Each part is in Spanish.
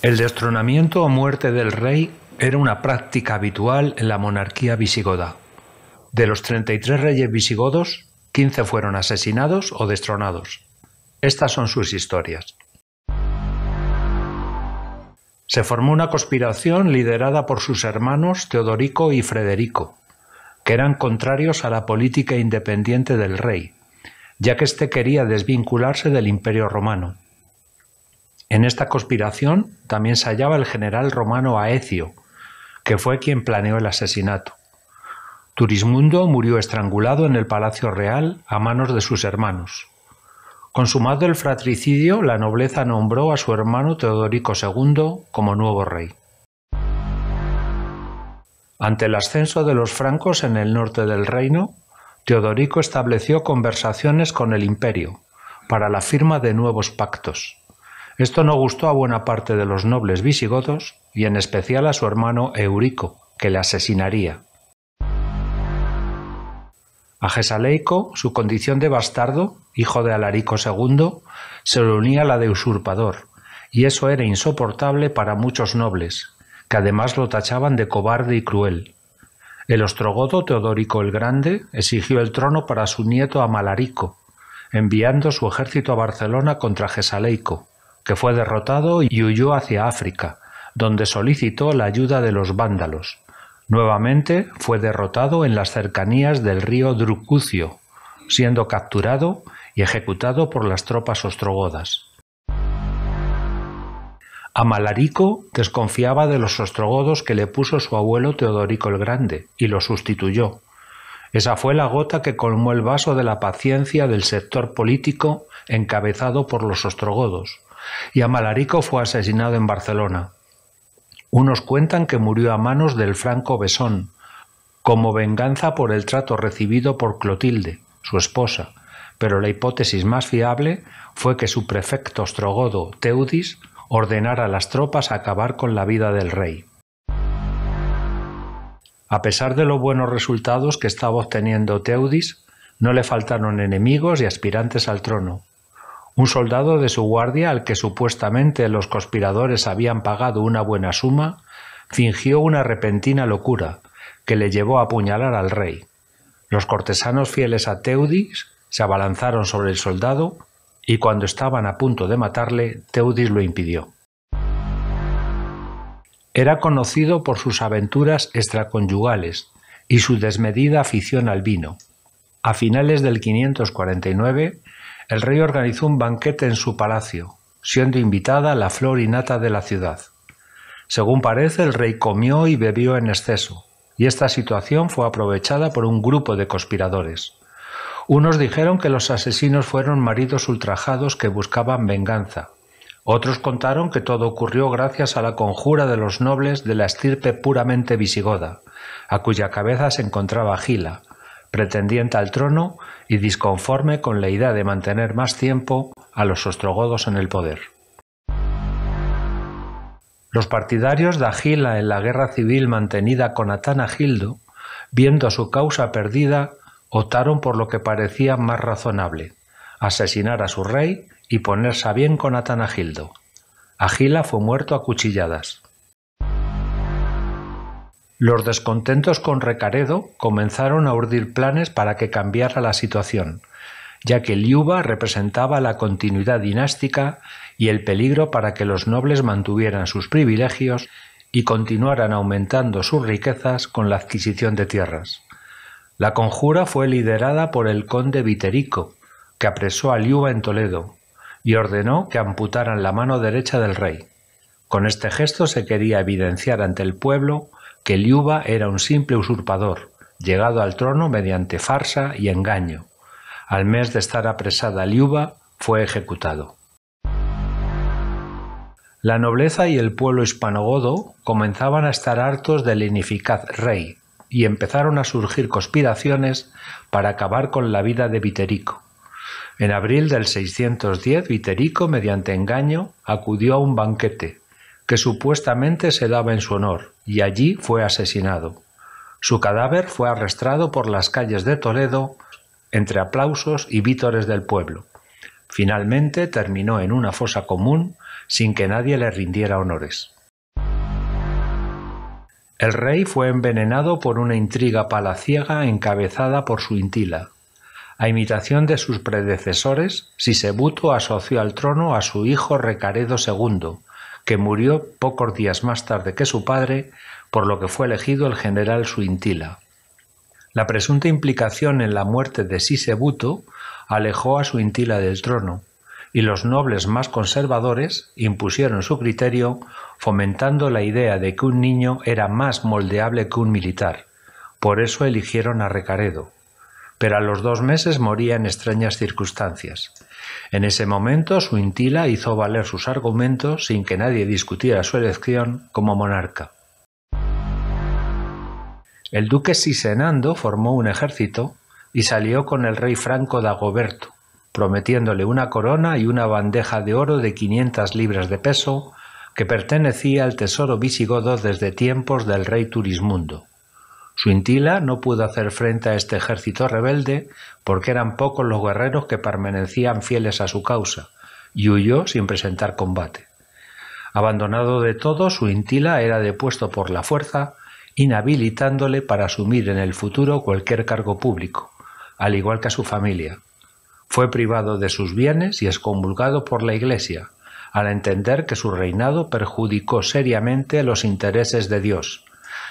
El destronamiento o muerte del rey era una práctica habitual en la monarquía visigoda. De los 33 reyes visigodos, 15 fueron asesinados o destronados. Estas son sus historias. Se formó una conspiración liderada por sus hermanos Teodorico y Frederico, que eran contrarios a la política independiente del rey, ya que éste quería desvincularse del Imperio Romano. En esta conspiración también se hallaba el general romano Aecio, que fue quien planeó el asesinato. Turismundo murió estrangulado en el Palacio Real a manos de sus hermanos. Consumado el fratricidio, la nobleza nombró a su hermano Teodorico II como nuevo rey. Ante el ascenso de los francos en el norte del reino, Teodorico estableció conversaciones con el imperio para la firma de nuevos pactos. Esto no gustó a buena parte de los nobles visigodos y en especial a su hermano Eurico, que le asesinaría. A Gesaleico, su condición de bastardo, hijo de Alarico II, se le unía a la de usurpador, y eso era insoportable para muchos nobles, que además lo tachaban de cobarde y cruel. El ostrogodo Teodorico el Grande exigió el trono para su nieto Amalarico, enviando su ejército a Barcelona contra Gesaleico, que fue derrotado y huyó hacia África, donde solicitó la ayuda de los vándalos. Nuevamente fue derrotado en las cercanías del río Drucucio, siendo capturado y ejecutado por las tropas ostrogodas. Amalarico desconfiaba de los ostrogodos que le puso su abuelo Teodorico el Grande y lo sustituyó. Esa fue la gota que colmó el vaso de la paciencia del sector político encabezado por los ostrogodos, y Amalarico fue asesinado en Barcelona. Unos cuentan que murió a manos del franco Besón, como venganza por el trato recibido por Clotilde, su esposa, pero la hipótesis más fiable fue que su prefecto ostrogodo, Teudis, ordenara a las tropas acabar con la vida del rey. A pesar de los buenos resultados que estaba obteniendo Teudis, no le faltaron enemigos y aspirantes al trono. Un soldado de su guardia, al que supuestamente los conspiradores habían pagado una buena suma, fingió una repentina locura que le llevó a apuñalar al rey. Los cortesanos fieles a Teudis se abalanzaron sobre el soldado y cuando estaban a punto de matarle, Teudis lo impidió. Era conocido por sus aventuras extraconyugales y su desmedida afición al vino. A finales del 549, el rey organizó un banquete en su palacio, siendo invitada la flor y nata de la ciudad. Según parece, el rey comió y bebió en exceso, y esta situación fue aprovechada por un grupo de conspiradores. Unos dijeron que los asesinos fueron maridos ultrajados que buscaban venganza. Otros contaron que todo ocurrió gracias a la conjura de los nobles de la estirpe puramente visigoda, a cuya cabeza se encontraba Gila, pretendiente al trono y disconforme con la idea de mantener más tiempo a los ostrogodos en el poder. Los partidarios de Agila en la guerra civil mantenida con Atanagildo, viendo su causa perdida, optaron por lo que parecía más razonable, asesinar a su rey y ponerse a bien con Atanagildo. Agila fue muerto a cuchilladas. Los descontentos con Recaredo comenzaron a urdir planes para que cambiara la situación, ya que Liuba representaba la continuidad dinástica y el peligro para que los nobles mantuvieran sus privilegios y continuaran aumentando sus riquezas con la adquisición de tierras. La conjura fue liderada por el conde Viterico, que apresó a Liuba en Toledo y ordenó que amputaran la mano derecha del rey. Con este gesto se quería evidenciar ante el pueblo que Liuba era un simple usurpador, llegado al trono mediante farsa y engaño. Al mes de estar apresada Liuba, fue ejecutado. La nobleza y el pueblo hispanogodo comenzaban a estar hartos del ineficaz rey y empezaron a surgir conspiraciones para acabar con la vida de Viterico. En abril del 610, Viterico, mediante engaño, acudió a un banquete que supuestamente se daba en su honor, y allí fue asesinado. Su cadáver fue arrastrado por las calles de Toledo entre aplausos y vítores del pueblo. Finalmente terminó en una fosa común sin que nadie le rindiera honores. El rey fue envenenado por una intriga palaciega encabezada por Suintila. A imitación de sus predecesores, Sisebuto asoció al trono a su hijo Recaredo II, que murió pocos días más tarde que su padre, por lo que fue elegido el general Suintila. La presunta implicación en la muerte de Sisebuto alejó a Suintila del trono, y los nobles más conservadores impusieron su criterio, fomentando la idea de que un niño era más moldeable que un militar. Por eso eligieron a Recaredo. Pero a los 2 meses moría en extrañas circunstancias. En ese momento Suintila hizo valer sus argumentos sin que nadie discutiera su elección como monarca. El duque Sisenando formó un ejército y salió con el rey franco Dagoberto, prometiéndole una corona y una bandeja de oro de 500 libras de peso que pertenecía al tesoro visigodo desde tiempos del rey Turismundo. Suintila no pudo hacer frente a este ejército rebelde porque eran pocos los guerreros que permanecían fieles a su causa, y huyó sin presentar combate. Abandonado de todo, Suintila era depuesto por la fuerza, inhabilitándole para asumir en el futuro cualquier cargo público, al igual que a su familia. Fue privado de sus bienes y excomulgado por la Iglesia, al entender que su reinado perjudicó seriamente los intereses de Dios.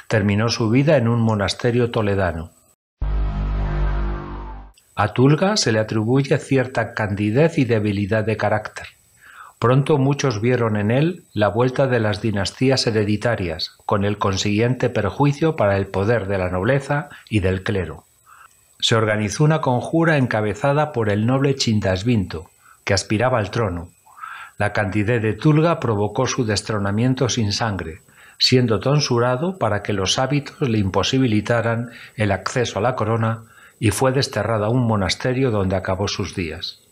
Terminó su vida en un monasterio toledano. A Tulga se le atribuye cierta candidez y debilidad de carácter. Pronto muchos vieron en él la vuelta de las dinastías hereditarias, con el consiguiente perjuicio para el poder de la nobleza y del clero. Se organizó una conjura encabezada por el noble Chindasvinto, que aspiraba al trono. La candidez de Tulga provocó su destronamiento sin sangre, siendo tonsurado para que los hábitos le imposibilitaran el acceso a la corona, y fue desterrado a un monasterio donde acabó sus días.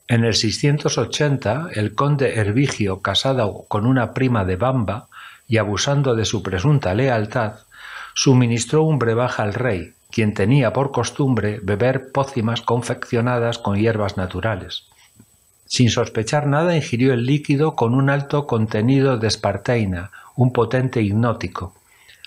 En el 680, el conde Hervigio, casado con una prima de Bamba y abusando de su presunta lealtad, suministró un brebaje al rey, quien tenía por costumbre beber pócimas confeccionadas con hierbas naturales. Sin sospechar nada, ingirió el líquido con un alto contenido de esparteína, un potente hipnótico.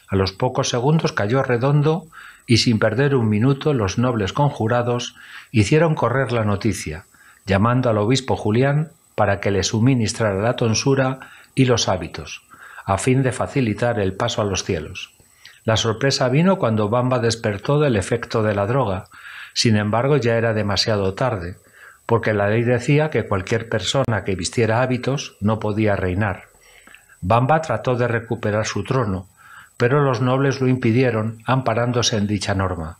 A los pocos segundos cayó redondo y sin perder un minuto los nobles conjurados hicieron correr la noticia, llamando al obispo Julián para que le suministrara la tonsura y los hábitos, a fin de facilitar el paso a los cielos. La sorpresa vino cuando Bamba despertó del efecto de la droga. Sin embargo, ya era demasiado tarde, porque la ley decía que cualquier persona que vistiera hábitos no podía reinar. Bamba trató de recuperar su trono, pero los nobles lo impidieron, amparándose en dicha norma.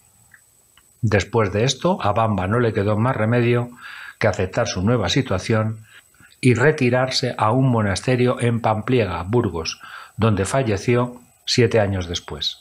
Después de esto, a Bamba no le quedó más remedio que aceptar su nueva situación y retirarse a un monasterio en Pampliega, Burgos, donde falleció 7 años después.